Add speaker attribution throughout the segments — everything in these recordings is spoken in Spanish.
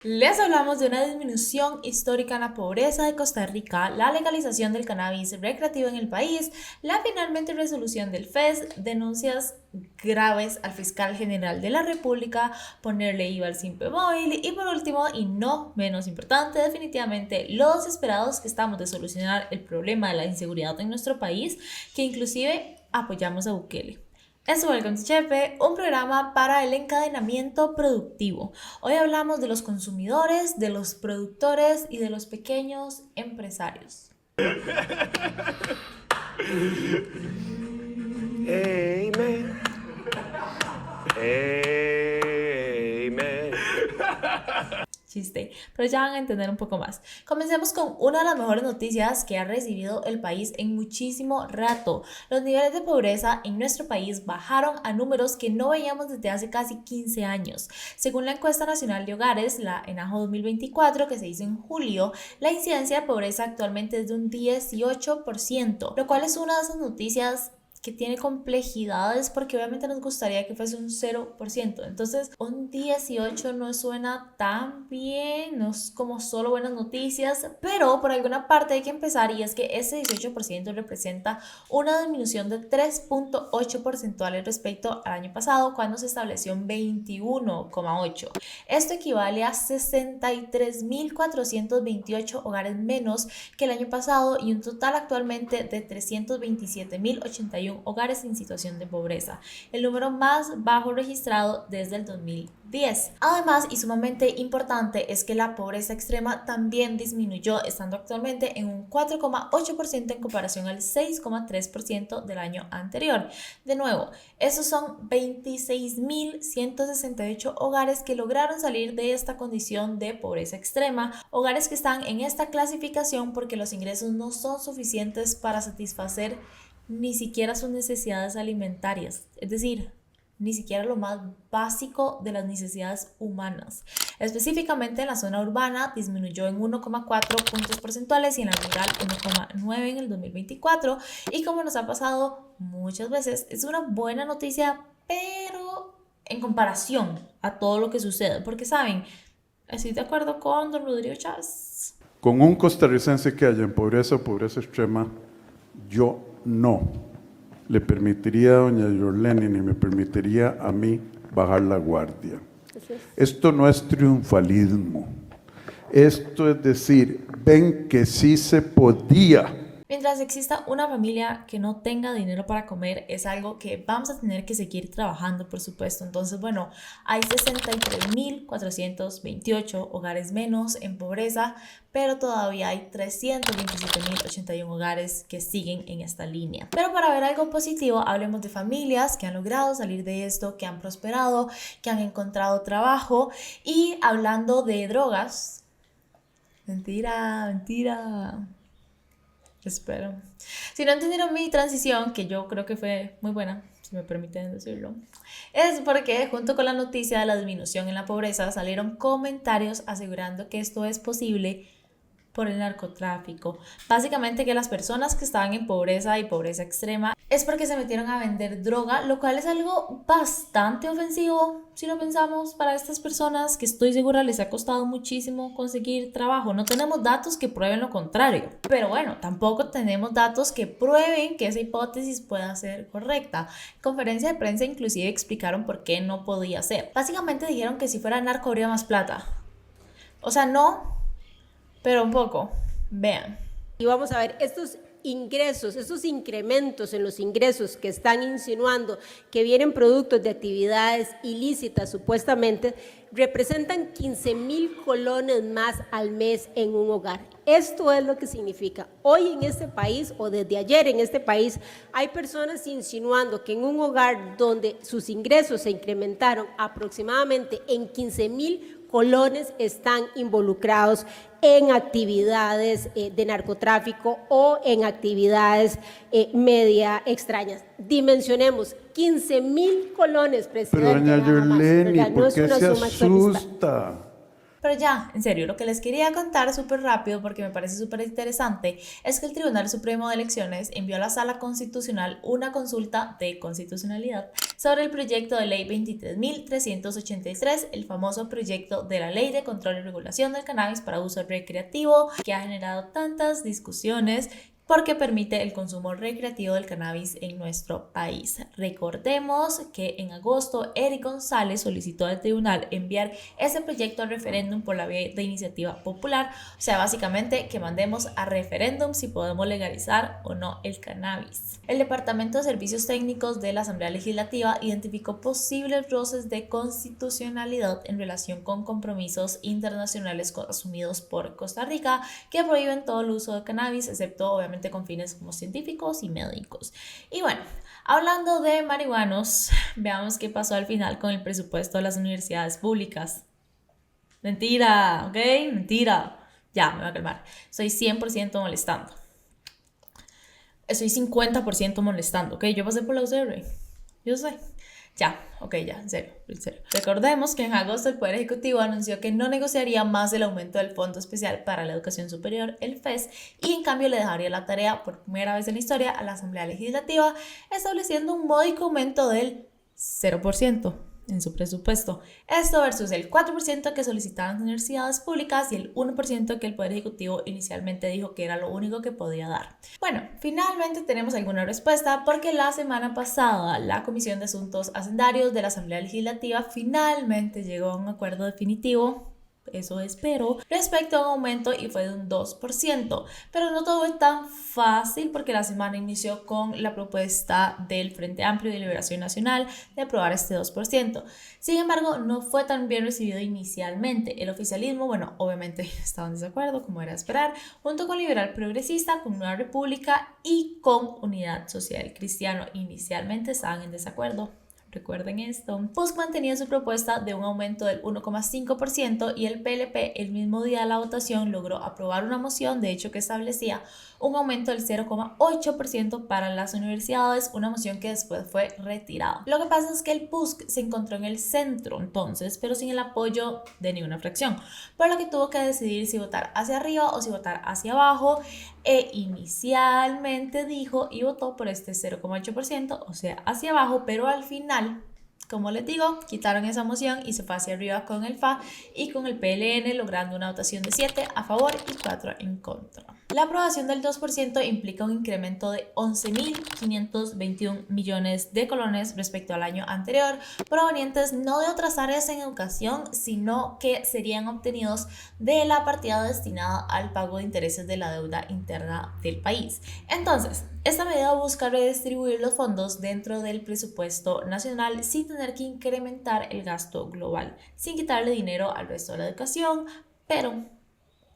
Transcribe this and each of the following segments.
Speaker 1: Les hablamos de una disminución histórica en la pobreza de Costa Rica, la legalización del cannabis recreativo en el país, la finalmente resolución del FES, denuncias graves al fiscal general de la República, ponerle IVA al simple móvil y por último, y no menos importante, definitivamente los esperados que estamos de solucionar el problema de la inseguridad en nuestro país, que inclusive apoyamos a Bukele. Es Welcome to Chepe, un programa para el encadenamiento productivo. Hoy hablamos de los consumidores, de los productores y de los pequeños empresarios.
Speaker 2: Amen. Amen.
Speaker 1: Chiste, pero ya van a entender un poco más. Comencemos con una de las mejores noticias que ha recibido el país en muchísimo rato. Los niveles de pobreza en nuestro país bajaron a números que no veíamos desde hace casi 15 años. Según la encuesta nacional de hogares, la ENAJO 2024, que se hizo en julio, la incidencia de pobreza actualmente es de un 18%, lo cual es una de esas noticias que tiene complejidades porque obviamente nos gustaría que fuese un 0%. Entonces, un 18 no suena tan bien, no es como solo buenas noticias, pero por alguna parte hay que empezar y es que ese 18% representa una disminución de 3.8 porcentuales respecto al año pasado cuando se estableció en 21,8. Esto equivale a 63.428 hogares menos que el año pasado y un total actualmente de 327.081 hogares en situación de pobreza, el número más bajo registrado desde el 2010. Además, y sumamente importante, es que la pobreza extrema también disminuyó, estando actualmente en un 4,8% en comparación al 6,3% del año anterior. De nuevo, esos son 26.168 hogares que lograron salir de esta condición de pobreza extrema, hogares que están en esta clasificación porque los ingresos no son suficientes para satisfacer ni siquiera sus necesidades alimentarias, es decir, ni siquiera lo más básico de las necesidades humanas. Específicamente en la zona urbana disminuyó en 1,4 puntos porcentuales y en la rural 1,9 en el 2024, y como nos ha pasado muchas veces, es una buena noticia, pero en comparación a todo lo que sucede, porque saben, estoy de acuerdo con don Rodrigo Chávez.
Speaker 3: Con un costarricense que haya en pobreza o pobreza extrema, yo no le permitiría a doña Yorleni ni me permitiría a mí bajar la guardia. Esto no es triunfalismo. Esto es decir, ven que sí se podía.
Speaker 1: Mientras exista una familia que no tenga dinero para comer, es algo que vamos a tener que seguir trabajando, por supuesto. Entonces, bueno, hay 63.428 hogares menos en pobreza, pero todavía hay 327.081 hogares que siguen en esta línea. Pero para ver algo positivo, hablemos de familias que han logrado salir de esto, que han prosperado, que han encontrado trabajo. Y hablando de drogas, mentira. Espero. Si no entendieron mi transición, que yo creo que fue muy buena, si me permiten decirlo, es porque junto con la noticia de la disminución en la pobreza salieron comentarios asegurando que esto es posible por el narcotráfico. Básicamente que las personas que estaban en pobreza y pobreza extrema es porque se metieron a vender droga, lo cual es algo bastante ofensivo si lo pensamos para estas personas que estoy segura les ha costado muchísimo conseguir trabajo. No tenemos datos que prueben lo contrario, pero bueno, tampoco tenemos datos que prueben que esa hipótesis pueda ser correcta. En conferencia de prensa inclusive explicaron por qué no podía ser. Básicamente dijeron que si fuera narco habría más plata. O sea, no, pero un poco. Vean.
Speaker 4: Y vamos a ver estos ingresos, estos incrementos en los ingresos que están insinuando que vienen productos de actividades ilícitas supuestamente, representan 15,000 colones más al mes en un hogar. Esto es lo que significa. Hoy en este país, o desde ayer en este país, hay personas insinuando que en un hogar donde sus ingresos se incrementaron aproximadamente en 15,000 colones están involucrados en actividades de narcotráfico o en actividades media extrañas. Dimensionemos, 15,000 colones, presidente.
Speaker 3: Pero doña Yorleni,
Speaker 4: no
Speaker 3: ¿por
Speaker 4: es
Speaker 3: qué
Speaker 4: una
Speaker 3: se
Speaker 4: suma exorbitante.
Speaker 3: asusta?
Speaker 1: Pero ya, en serio, lo que les quería contar súper rápido porque me parece súper interesante es que el Tribunal Supremo de Elecciones envió a la Sala Constitucional una consulta de constitucionalidad sobre el proyecto de ley 23.383, el famoso proyecto de la Ley de Control y Regulación del Cannabis para uso recreativo, que ha generado tantas discusiones porque permite el consumo recreativo del cannabis en nuestro país. Recordemos que en agosto Eric González solicitó al tribunal enviar ese proyecto al referéndum por la vía de iniciativa popular, o sea, básicamente que mandemos a referéndum si podemos legalizar o no el cannabis. El Departamento de Servicios Técnicos de la Asamblea Legislativa identificó posibles roces de constitucionalidad en relación con compromisos internacionales asumidos por Costa Rica que prohíben todo el uso de cannabis, excepto obviamente con fines como científicos y médicos. Y bueno, hablando de marihuanos, veamos qué pasó al final con el presupuesto de las universidades públicas. Mentira, ¿ok? Mentira. Ya, me voy a calmar. Estoy 100% molestando. Estoy 50% molestando, ¿ok? Yo pasé por la UCR. Yo sé. Ya, ok, ya, en serio. Recordemos que en agosto el Poder Ejecutivo anunció que no negociaría más el aumento del Fondo Especial para la Educación Superior, el FES, y en cambio le dejaría la tarea por primera vez en la historia a la Asamblea Legislativa, estableciendo un módico aumento del 0% en su presupuesto. Esto versus el 4% que solicitaban las universidades públicas y el 1% que el Poder Ejecutivo inicialmente dijo que era lo único que podía dar. Bueno, finalmente tenemos alguna respuesta porque la semana pasada la Comisión de Asuntos Hacendarios de la Asamblea Legislativa finalmente llegó a un acuerdo definitivo, eso espero, respecto a un aumento y fue de un 2%, pero no todo es tan fácil porque la semana inició con la propuesta del Frente Amplio de Liberación Nacional de aprobar este 2%. Sin embargo, no fue tan bien recibido inicialmente. El oficialismo, bueno, obviamente estaba en desacuerdo, como era de esperar, junto con Liberal Progresista, con Nueva República y con Unidad Social Cristiano. Inicialmente estaban en desacuerdo. Recuerden esto. PUSC mantenía su propuesta de un aumento del 1,5% y el PLP el mismo día de la votación logró aprobar una moción, de hecho, que establecía un aumento del 0,8% para las universidades, una moción que después fue retirada. Lo que pasa es que el PUSC se encontró en el centro entonces, pero sin el apoyo de ninguna fracción, por lo que tuvo que decidir si votar hacia arriba o si votar hacia abajo, e inicialmente dijo y votó por este 0,8%, o sea, hacia abajo, pero al final, como les digo, quitaron esa moción y se fue hacia arriba con el FA y con el PLN, logrando una votación de 7 a favor y 4 en contra. La aprobación del 2% implica un incremento de 11.521 millones de colones respecto al año anterior, provenientes no de otras áreas en educación, sino que serían obtenidos de la partida destinada al pago de intereses de la deuda interna del país. Entonces, esta medida busca redistribuir los fondos dentro del presupuesto nacional sin tener que incrementar el gasto global, sin quitarle dinero al resto de la educación, pero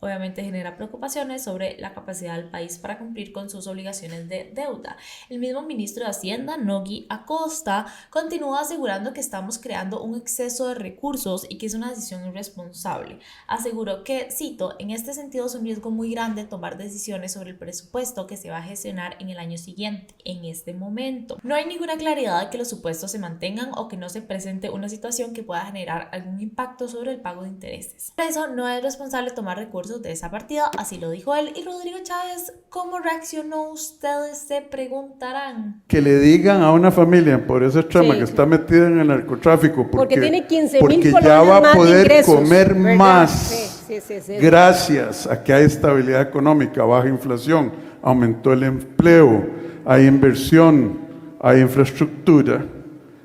Speaker 1: obviamente genera preocupaciones sobre la capacidad del país para cumplir con sus obligaciones de deuda. El mismo ministro de Hacienda, Nogui Acosta, continúa asegurando que estamos creando un exceso de recursos y que es una decisión irresponsable. Aseguró que, cito, en este sentido es un riesgo muy grande tomar decisiones sobre el presupuesto que se va a gestionar en el año siguiente. En este momento, no hay ninguna claridad de que los supuestos se mantengan o que no se presente una situación que pueda generar algún impacto sobre el pago de intereses. Por eso, no es responsable tomar recursos de esa partida, así lo dijo él. Y Rodrigo Chávez, ¿cómo reaccionó? Ustedes se preguntarán.
Speaker 3: Que le digan a una familia en pobreza extrema que está metida en el narcotráfico porque
Speaker 4: tiene 15,000
Speaker 3: porque ya va a
Speaker 4: más
Speaker 3: poder
Speaker 4: ingresos,
Speaker 3: comer
Speaker 4: ¿verdad?
Speaker 3: más
Speaker 4: Sí.
Speaker 3: gracias a que hay estabilidad económica, baja inflación, aumentó el empleo, hay inversión, hay infraestructura.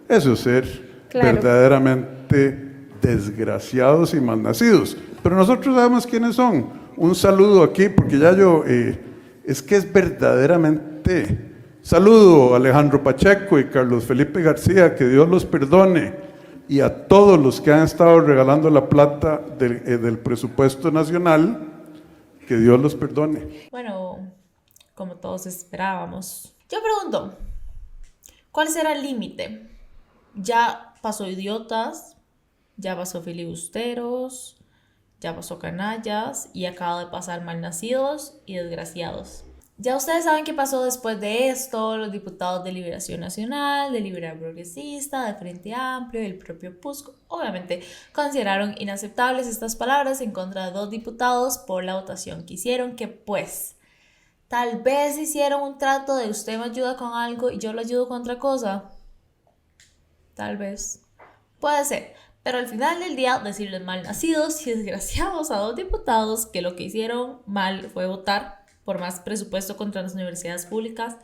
Speaker 3: Eso es ser verdaderamente desgraciados y malnacidos. Pero nosotros sabemos quiénes son. Un saludo aquí, porque ya yo, es que es verdaderamente. Saludo a Alejandro Pacheco y Carlos Felipe García, que Dios los perdone, y a todos los que han estado regalando la plata del presupuesto nacional, que Dios los perdone.
Speaker 1: Bueno, como todos esperábamos. Yo pregunto, ¿cuál será el límite? Ya pasó idiotas, ya pasó filibusteros, ya pasó canallas y acaba de pasar malnacidos y desgraciados. Ya ustedes saben qué pasó después de esto. Los diputados de Liberación Nacional, de Liberal Progresista, de Frente Amplio y el propio PUSC obviamente consideraron inaceptables estas palabras en contra de 2 diputados por la votación que hicieron, que pues tal vez hicieron un trato de usted me ayuda con algo y yo lo ayudo con otra cosa. Tal vez. Puede ser. Pero al final del día, decirles mal nacidos y desgraciados a 2 diputados que lo que hicieron mal fue votar por más presupuesto contra las universidades públicas,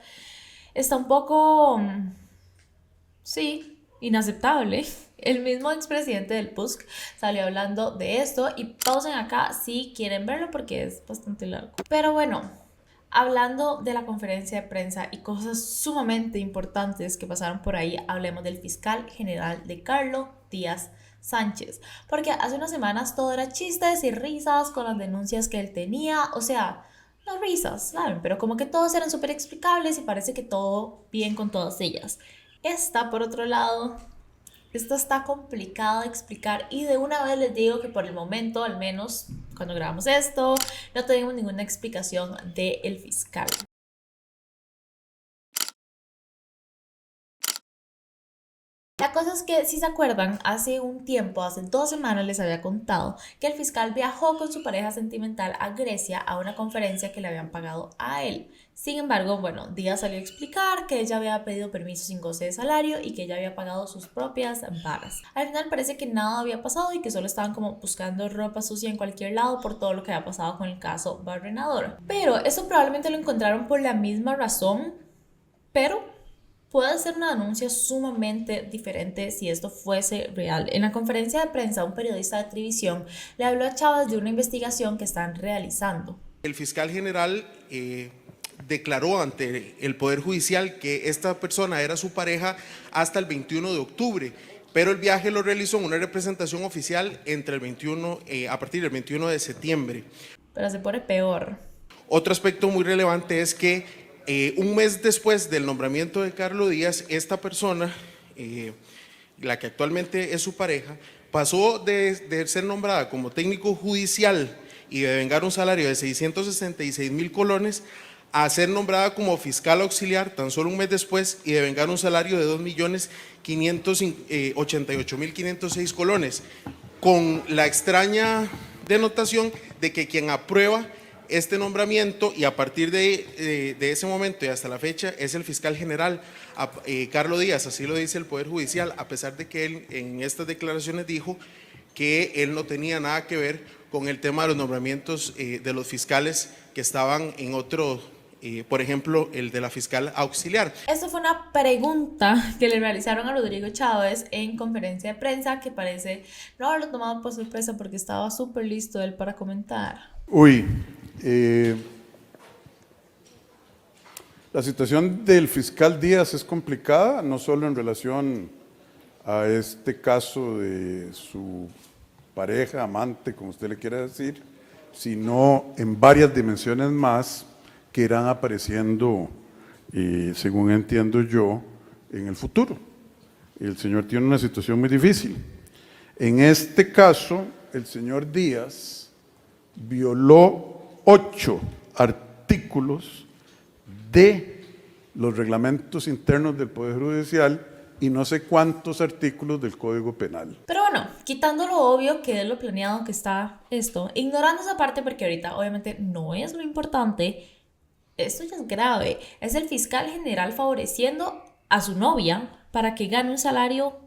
Speaker 1: está un poco, sí, inaceptable. El mismo expresidente del PUSC salió hablando de esto y pausen acá si quieren verlo porque es bastante largo. Pero bueno, hablando de la conferencia de prensa y cosas sumamente importantes que pasaron por ahí, hablemos del fiscal general de Carlos Díaz Sánchez, porque hace unas semanas todo era chistes y risas con las denuncias que él tenía, o sea, no risas, ¿saben? Pero como que todos eran súper explicables y parece que todo bien con todas ellas. Esta, por otro lado, esta está complicada de explicar y de una vez les digo que por el momento, al menos cuando grabamos esto, no tenemos ninguna explicación del fiscal. La cosa es que, si se acuerdan, hace un tiempo, hace 2 semanas les había contado que el fiscal viajó con su pareja sentimental a Grecia a una conferencia que le habían pagado a él. Sin embargo, bueno, Díaz salió a explicar que ella había pedido permiso sin goce de salario y que ella había pagado sus propias vagas. Al final parece que nada había pasado y que solo estaban como buscando ropa sucia en cualquier lado por todo lo que había pasado con el caso Barrenador. Pero eso probablemente lo encontraron por la misma razón, pero puede ser una denuncia sumamente diferente si esto fuese real. En la conferencia de prensa, un periodista de Trivisión le habló a Chávez de una investigación que están realizando.
Speaker 5: El fiscal general declaró ante el Poder Judicial que esta persona era su pareja hasta el 21 de octubre, pero el viaje lo realizó en una representación oficial a partir del 21 de septiembre.
Speaker 1: Pero se pone peor.
Speaker 5: Otro aspecto muy relevante es que un mes después del nombramiento de Carlos Díaz, esta persona, la que actualmente es su pareja, pasó de ser nombrada como técnico judicial y de vengar un salario de 666,000 colones a ser nombrada como fiscal auxiliar tan solo un mes después y de vengar un salario de 2,588,506 colones, con la extraña denotación de que quien aprueba este nombramiento y a partir de ese momento y hasta la fecha es el fiscal general Carlos Díaz, así lo dice el Poder Judicial, a pesar de que él en estas declaraciones dijo que él no tenía nada que ver con el tema de los nombramientos de los fiscales que estaban en otro, por ejemplo, el de la fiscal auxiliar.
Speaker 1: Esto fue una pregunta que le realizaron a Rodrigo Chávez en conferencia de prensa que parece no haberlo tomado por sorpresa porque estaba súper listo él para comentar.
Speaker 3: La situación del fiscal Díaz es complicada, no solo en relación a este caso de su pareja, amante, como usted le quiera decir, sino en varias dimensiones más que irán apareciendo, según entiendo yo, en el futuro. El señor tiene una situación muy difícil. En este caso, el señor Díaz violó 8 artículos de los reglamentos internos del Poder Judicial y no sé cuántos artículos del Código Penal.
Speaker 1: Pero bueno, quitando lo obvio que es lo planeado que está esto, ignorando esa parte porque ahorita obviamente no es lo importante, esto ya es grave. Es el fiscal general favoreciendo a su novia para que gane un salario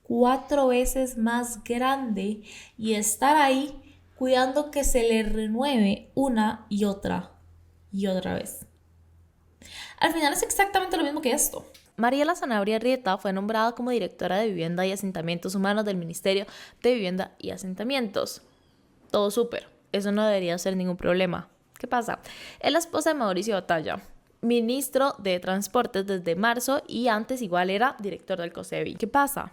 Speaker 1: 4 veces más grande y estar ahí cuidando que se le renueve una y otra vez. Al final es exactamente lo mismo que esto. Mariela Sanabria Rieta fue nombrada como directora de Vivienda y Asentamientos Humanos del Ministerio de Vivienda y Asentamientos. Todo súper, eso no debería ser ningún problema. ¿Qué pasa? Es la esposa de Mauricio Batalla, ministro de Transportes desde marzo y antes igual era director del COSEBI. ¿Qué pasa?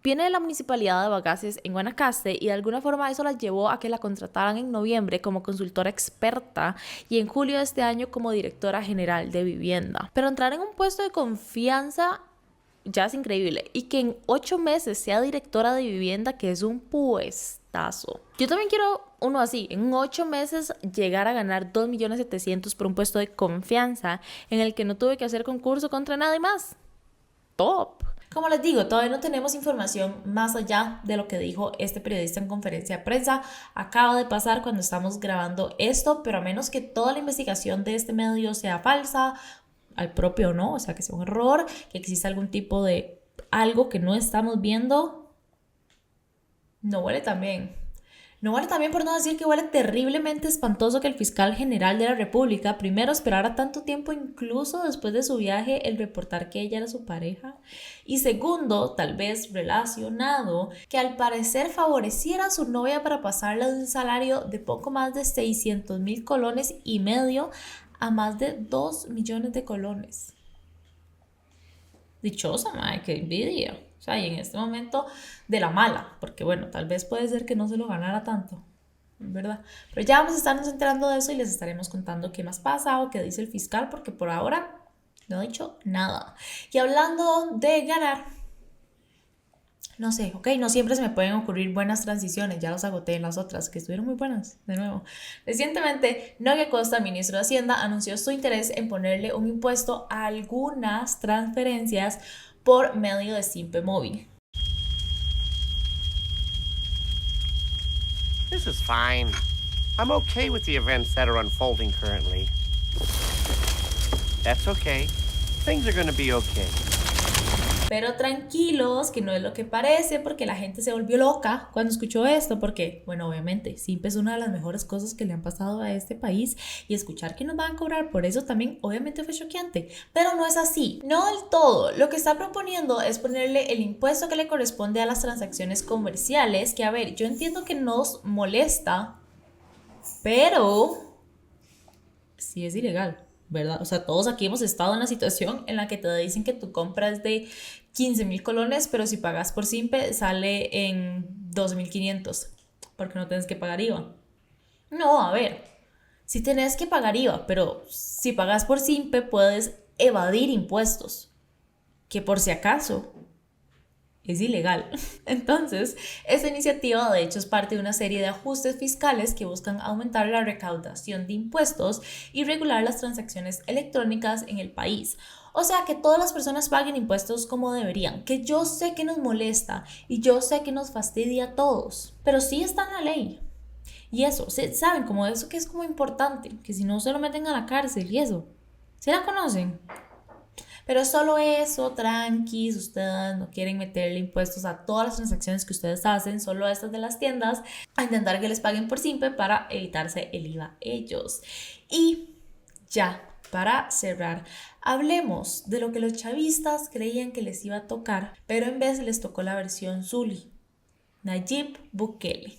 Speaker 1: Viene de la Municipalidad de Bagaces en Guanacaste y de alguna forma eso la llevó a que la contrataran en noviembre como consultora experta y en julio de este año como directora general de vivienda. Pero entrar en un puesto de confianza ya es increíble y que en 8 meses sea directora de vivienda, que es un puesto puestazo. Yo también quiero uno así, en 8 meses llegar a ganar 2.700.000 por un puesto de confianza en el que no tuve que hacer concurso contra nadie más. Top. Como les digo, todavía no tenemos información más allá de lo que dijo este periodista en conferencia de prensa. Acaba de pasar cuando estamos grabando esto, pero a menos que toda la investigación de este medio sea falsa, al propio no, o sea, que sea un error, que exista algún tipo de algo que no estamos viendo, no huele tan bien. No huele tan bien, por no decir que huele terriblemente espantoso que el fiscal general de la República primero esperara tanto tiempo, incluso después de su viaje, el reportar que ella era su pareja. Y segundo, tal vez relacionado, que al parecer favoreciera a su novia para pasarla de un salario de poco más de 600.000 colones y medio a más de 2 millones de colones. Dichosa, madre, qué envidia. O sea, y en este momento de la mala, porque bueno, tal vez puede ser que no se lo ganara tanto, ¿verdad? Pero ya vamos a estarnos enterando de eso y les estaremos contando qué más pasa o qué dice el fiscal, porque por ahora no ha dicho nada. Y hablando de ganar, no sé, ok, no siempre se me pueden ocurrir buenas transiciones, ya los agoté en las otras, que estuvieron muy buenas, de nuevo. Recientemente, Nogue Costa, ministro de Hacienda, anunció su interés en ponerle un impuesto a algunas transferencias por medio de Simpe Móvil.
Speaker 2: This is fine. I'm okay with the events that are unfolding currently. That's okay. Things are gonna be okay.
Speaker 1: Pero tranquilos, que no es lo que parece, porque la gente se volvió loca cuando escuchó esto, porque, bueno, obviamente, Simpe es una de las mejores cosas que le han pasado a este país, y escuchar que nos van a cobrar por eso también, obviamente fue choqueante, pero no es así, no del todo. Lo que está proponiendo es ponerle el impuesto que le corresponde a las transacciones comerciales, que a ver, yo entiendo que nos molesta, pero sí es ilegal, ¿verdad? O sea, todos aquí hemos estado en la situación en la que te dicen que tu compra es de 15.000 colones, pero si pagas por Simpe sale en 2.500, porque no tienes que pagar IVA. No, a ver, sí tenés que pagar IVA, pero si pagas por Simpe puedes evadir impuestos, que por si acaso es ilegal. Entonces, esta iniciativa de hecho es parte de una serie de ajustes fiscales que buscan aumentar la recaudación de impuestos y regular las transacciones electrónicas en el país. O sea, que todas las personas paguen impuestos como deberían, que yo sé que nos molesta y yo sé que nos fastidia a todos, pero sí está en la ley. Y eso, ¿saben? Como eso que es como importante, que si no se lo meten a la cárcel y eso. ¿Sí la conocen? Pero solo eso, tranquis, ustedes no quieren meterle impuestos a todas las transacciones que ustedes hacen, solo a estas de las tiendas, a intentar que les paguen por Simpe para evitarse el IVA ellos. Y ya, para cerrar, hablemos de lo que los chavistas creían que les iba a tocar, pero en vez les tocó la versión Zuli, Nayib Bukele.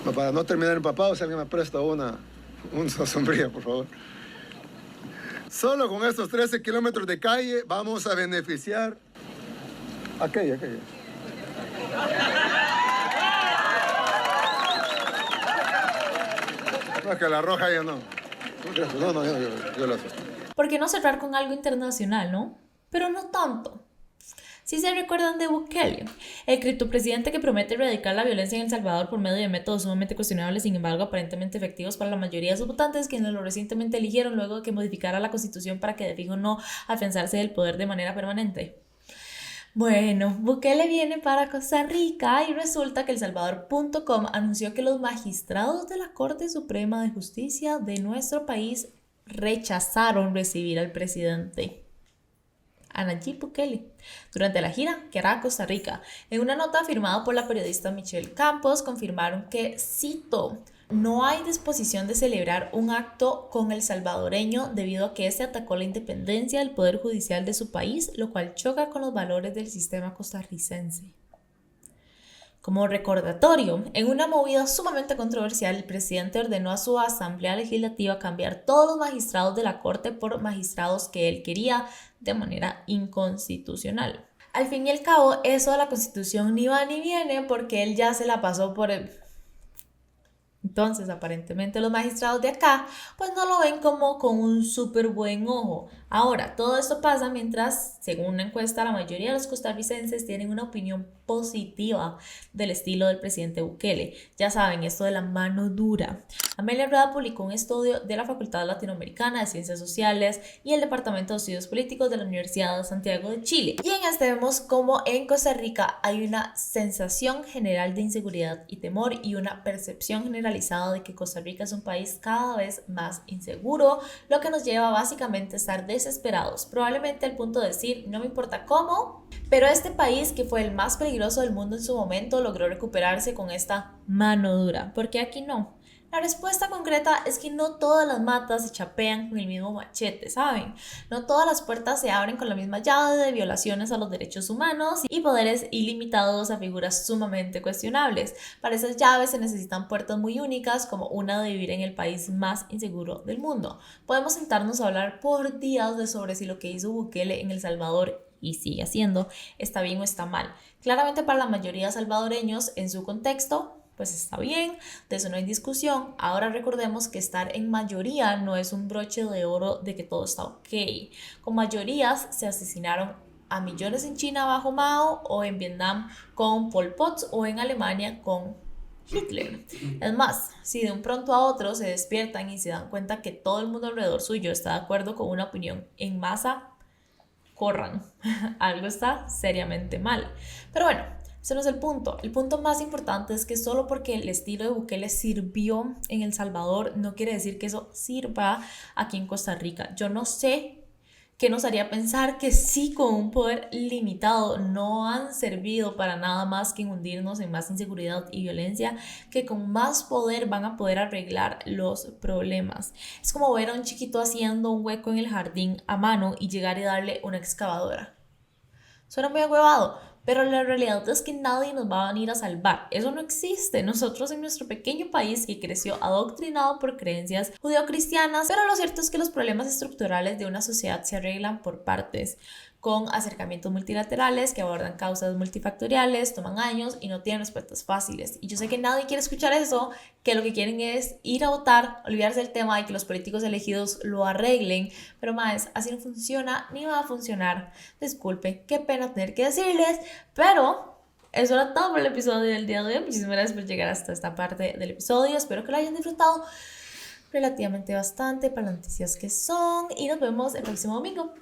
Speaker 6: Para no terminar empapado, si alguien me presta una sombrilla, por favor. Solo con estos 13 kilómetros de calle vamos a beneficiar aquella. No, es que la roja ya no. No, yo la sostengo.
Speaker 1: ¿Por qué no cerrar con algo internacional, no? Pero no tanto. Si se recuerdan de Bukele, el criptopresidente que promete erradicar la violencia en El Salvador por medio de métodos sumamente cuestionables, sin embargo aparentemente efectivos para la mayoría de sus votantes, quienes lo recientemente eligieron luego de que modificara la constitución para que de fijo no afianzarse del poder de manera permanente. Bueno, Bukele viene para Costa Rica y resulta que elsalvador.com anunció que los magistrados de la Corte Suprema de Justicia de nuestro país rechazaron recibir al presidente, a Nayib Bukele, durante la gira que hará a Costa Rica. En una nota firmada por la periodista Michelle Campos, confirmaron que, cito, no hay disposición de celebrar un acto con el salvadoreño debido a que este atacó la independencia del Poder Judicial de su país, lo cual choca con los valores del sistema costarricense. Como recordatorio, en una movida sumamente controversial, el presidente ordenó a su asamblea legislativa cambiar todos los magistrados de la corte por magistrados que él quería de manera inconstitucional. Al fin y al cabo, eso de la constitución ni va ni viene porque él ya se la pasó por el Entonces, aparentemente los magistrados de acá, pues no lo ven como con un súper buen ojo. Ahora, todo esto pasa mientras, según una encuesta, la mayoría de los costarricenses tienen una opinión positiva del estilo del presidente Bukele. Ya saben, esto de la mano dura. Amelia Rueda publicó un estudio de la Facultad Latinoamericana de Ciencias Sociales y el Departamento de Estudios Políticos de la Universidad de Santiago de Chile. Y en este vemos cómo en Costa Rica hay una sensación general de inseguridad y temor y una percepción generalizada de que Costa Rica es un país cada vez más inseguro, lo que nos lleva básicamente a estar desesperados, probablemente al punto de decir, no me importa cómo, pero este país que fue el más peligroso del mundo en su momento logró recuperarse con esta mano dura. ¿Por qué aquí no? La respuesta concreta es que no todas las matas se chapean con el mismo machete, ¿saben? No todas las puertas se abren con la misma llave de violaciones a los derechos humanos y poderes ilimitados a figuras sumamente cuestionables. Para esas llaves se necesitan puertas muy únicas, como una de vivir en el país más inseguro del mundo. Podemos sentarnos a hablar por días de sobre si lo que hizo Bukele en El Salvador y sigue haciendo está bien o está mal. Claramente para la mayoría de salvadoreños en su contexto pues está bien, de eso no hay discusión. Ahora recordemos que estar en mayoría no es un broche de oro de que todo está ok. Con mayorías se asesinaron a millones en China bajo Mao, o en Vietnam con Pol Pot, o en Alemania con Hitler. Es más, si de un pronto a otro se despiertan y se dan cuenta que todo el mundo alrededor suyo está de acuerdo con una opinión en masa, corran. Algo está seriamente mal. Pero bueno, ese no es el punto. El punto más importante es que solo porque el estilo de Bukele sirvió en El Salvador, no quiere decir que eso sirva aquí en Costa Rica. Yo no sé qué nos haría pensar que sí, con un poder limitado, no han servido para nada más que hundirnos en más inseguridad y violencia, que con más poder van a poder arreglar los problemas. Es como ver a un chiquito haciendo un hueco en el jardín a mano y llegar y darle una excavadora. Suena muy agüevado, pero la realidad es que nadie nos va a venir a salvar. Eso no existe. Nosotros en nuestro pequeño país que creció adoctrinado por creencias judeocristianas, pero lo cierto es que los problemas estructurales de una sociedad se arreglan por partes, con acercamientos multilaterales que abordan causas multifactoriales, toman años y no tienen respuestas fáciles. Y yo sé que nadie quiere escuchar eso, que lo que quieren es ir a votar, olvidarse del tema y que los políticos elegidos lo arreglen, pero más, así no funciona ni va a funcionar. Disculpe, qué pena tener que decirles, pero eso era todo por el episodio del día de hoy. Muchísimas gracias por llegar hasta esta parte del episodio, espero que lo hayan disfrutado relativamente bastante para las noticias que son, y nos vemos el próximo domingo.